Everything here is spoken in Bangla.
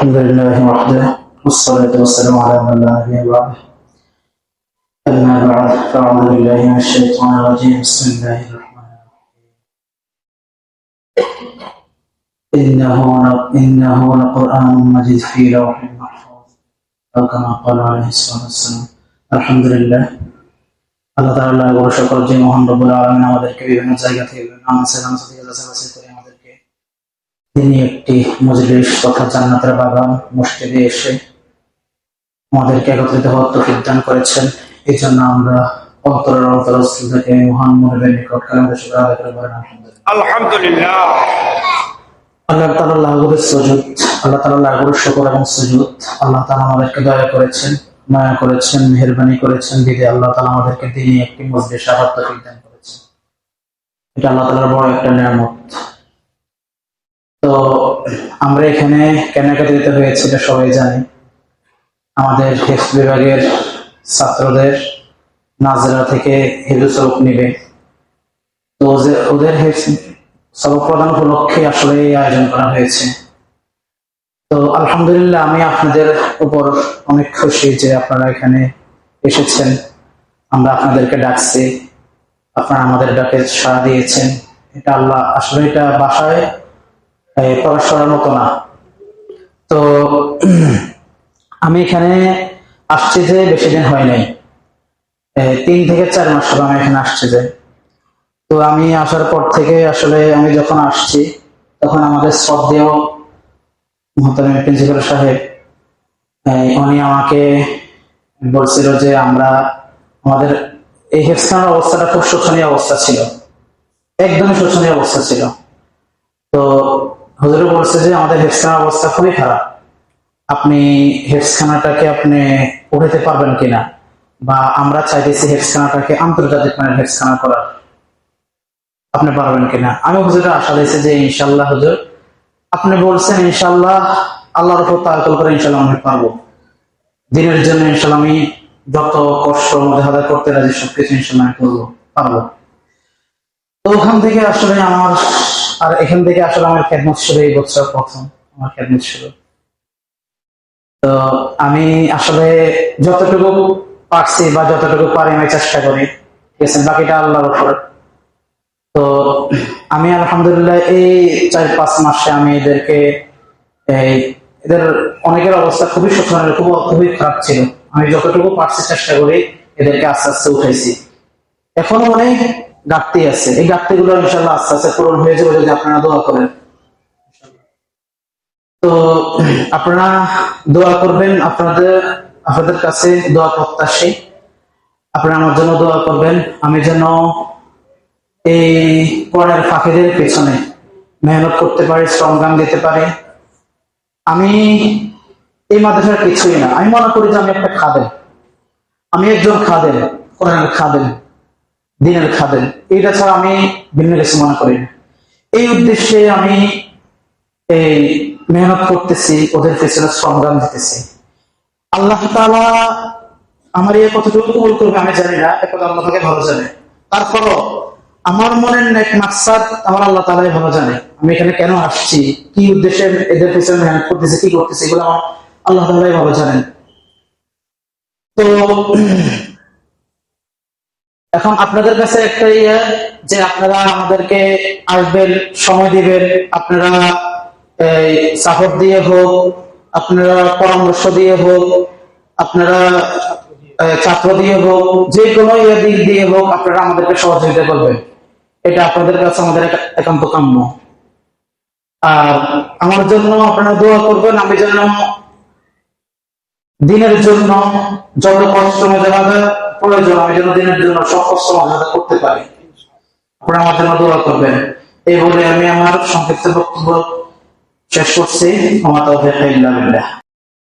الحمد لله وحده والصلاة والسلام على من لا نبي بعده. أما بعد فأعوذ بالله من الشيطان الرجيم. بسم الله الرحمن الرحيم. إنه لقرآن مجيد في لوح محفوظ أو كما قال عليه الصلاة والسلام. الحمد لله. আল্লাহ তাআলা গৌর সকল যে মহান রব্বুল আলামিন আমাদেরকে বিভিন্ন জায়গা থেকে আমাদেরকে তিনি একটি মজলিস তথা জান্নাতের বাগান মসজিদে এসে আমাদেরকে একত্রিত হওয়ার তৌফিক দান করেছেন। এই জন্য আমরা অন্তরের অন্তরস্থল থেকে মহান মনিবের নিকট কালেমার শুকর আদায় করে বলেন আলহামদুলিল্লাহ। আল্লাহ তাআলা লাহুর সুজুদ, আল্লাহ তাআলা লাহুর শুকর এবং সুজুদ। আল্লাহ তাআলা আমাদেরকে দয়া করেছেন, মায়া করেছেন, মেহেরবানি করেছেন, বিদে আল্লাহ তাআলা আমাদেরকে দিনে একটি মজলিস আবার তৌফিক দান করেছেন। এটা আল্লাহ তাআলার বড় একটা নিয়ামত। তো আমরা এখানে কেন একত্রিত হয়েছি এটা সবাই জানি। আমাদের হেফজ বিভাগের ছাত্রদের নাজরা থেকে হিফজ সবক নিবে, তো ওদের হেফজ সবক প্রদান উপলক্ষে আসলে এই আয়োজন করা হয়েছে। তো আলহামদুলিল্লাহ, আমি আপনাদের উপর অনেক খুশি যে আপনারা এখানে এসেছেন। আমরা আপনাদেরকে ডাকছি, আপনারা আমাদের ডাকে সাড়া দিয়েছেন। এটা আল্লাহ আসলে এটা বাসায় প্রকাশ করার মতো না। তো আমি এখানে আসছি যে বেশি দিন হয় নাই, 3 থেকে 4 মাস হবে আমি এখানে আসছি যে। তো আমি আসার পর থেকে আসলে আমি যখন আসছি তখন আমাদের শ্রদ্ধেয় মোহতারাম প্রিন্সিপাল সাহেব উনি আমাকে বলছিল যে আমাদের এই হেফজখানার অবস্থাটা খুব শোচনীয় অবস্থা ছিল, একদমই শোচনীয় অবস্থা ছিল। তো হুজুর বলছে যে আমাদের হেফজখানার অবস্থা খুবই খারাপ, আপনি হেফজখানাটাকে আপনি উঠাতে পারবেন কিনা, বা আমরা চাইতেছি হেফজখানাটাকে আন্তর্জাতিক মানের হেফজখানা করার, আপনি পারবেন কিনা। আমি হুজুরে আশা দিয়েছি যে ইনশাল্লাহ হুজুর আপনি বলছেন, ইনশাল্লাহ আল্লাহর উপর তাওয়াক্কুল করে ইনশাল্লাহ আমি পারবো। দিনের জন্য ইনশাল্লাহ আমি যত কষ্ট মুজাহাদা করতে রাজি সবকিছু ইনশাল্লাহ আমি করবো, পারবো। তো ওখান থেকে আসলে এখান থেকে আসলে আমার খেদমত শুরু, এই বছর প্রথম আমার খেদমত শুরু। তো আমি আসলে যতটুকু পারছি বা যতটুকু পারি আমি চেষ্টা করি, ঠিক আছে, বাকিটা আল্লাহর উপর। তো আমি আলহামদুলিল্লাহ এই 4-5 মাসে আমি এদের অনেকের অবস্থা খুবই শোচনীয়, খুবই খারাপ ছিল। আমি যতটুকু পারছি চেষ্টা করি এদেরকে আস্তে আস্তে উঠাইছি। এখনো অনেক ঘাটতি আছে, এই ঘাটতি গুলো ইনশাল্লাহ আস্তে আস্তে পূরণ হয়ে যাবে যদি আপনারা দোয়া করেন। তো আপনারা দোয়া করবেন, আপনাদের কাছে দোয়া প্রত্যাশী। আপনারা আমার জন্য দোয়া করবেন, আমি যেন এই পড়ার ফাঁকিদের পেছনে মেহনত করতে পারি, শ্রমগান দিতে পারি। আমি এই মাদ্রাসার কিছুই না, আমি মনে করি যে আমি একটা খাদেম, আমি একজন খাদেম, কোরআনের খাদেম, দিনের খাদেম। এইটা ছাড়া আমি ভিন্ন কিছু মনে করি না। এই উদ্দেশ্যে আমি এই মেহনত করতেছি, ওদের পেছনে শ্রমগান দিতেছি। আল্লাহ তাআলা আমার এই কতটুকু কবুল করবে আমি জানি না, একথা আল্লাহ তাআলা ভালো জানে। তারপরও আমার মনের নেক মাকসাদ আমার আল্লাহ তাআলাই ভালো জানে। আমি এখানে কেন আসছি, কি উদ্দেশ্যে এদের পিছনে মেহনত করতেছি, কি করতেছি, এগুলো আমার আল্লাহ তাআলাই ভালো জানেন। তো এখন আপনাদের কাছে একটা যে আপনারা আমাদেরকে আসবেন, সময় দিবেন, আপনারা সাপোর্ট দিয়ে হোক, আপনারা পরামর্শ দিয়ে হোক, আপনারা ছাত্র দিয়ে হোক, যে কোনো দিক দিয়ে হোক আপনারা আমাদেরকে সহযোগিতা করবেন। এটা আপনাদের কাছে আমাদের একান্ত কাম্য। আর আমার জন্য আপনারা দোয়া করবেন, আমি যেন দিনের জন্য যত কষ্ট মুজাহাদা প্রয়োজন আমি যেন দিনের জন্য সব কষ্ট মুজাহাদা করতে পারি। আপনারা আমার জন্য দোয়া করবেন। এই বলে আমি আমার সংক্ষিপ্ত বক্তব্য শেষ করছি। আমার তাওফীক ইল্লা বিল্লাহ।